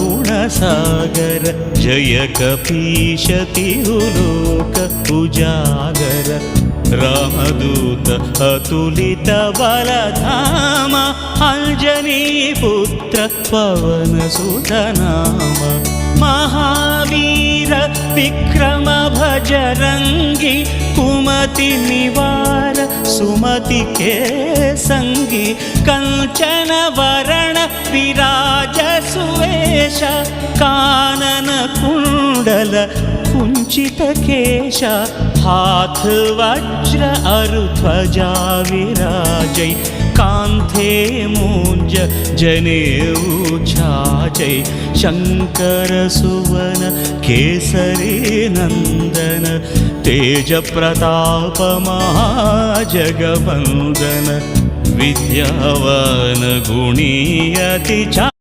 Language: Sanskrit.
ज्ञानगुणसागर जय कपीश तिरुलोक उजागर रामदूत अतुलित बलधाम अंजनीपुत्र पवनसुत नाम महावीर विक्रम भजरंगी कुमति निवार सुमति के संगी कंचन वरण विराज सुवेश कानन कुंडल कुंचित केश हाथ वज्र अरुध्वजा विराजै कांथे मूंज जनेऊ छाजै शंकर सुवन केसरी नंदन तेज प्रताप महाजगवंदन विद्यावान गुणी अति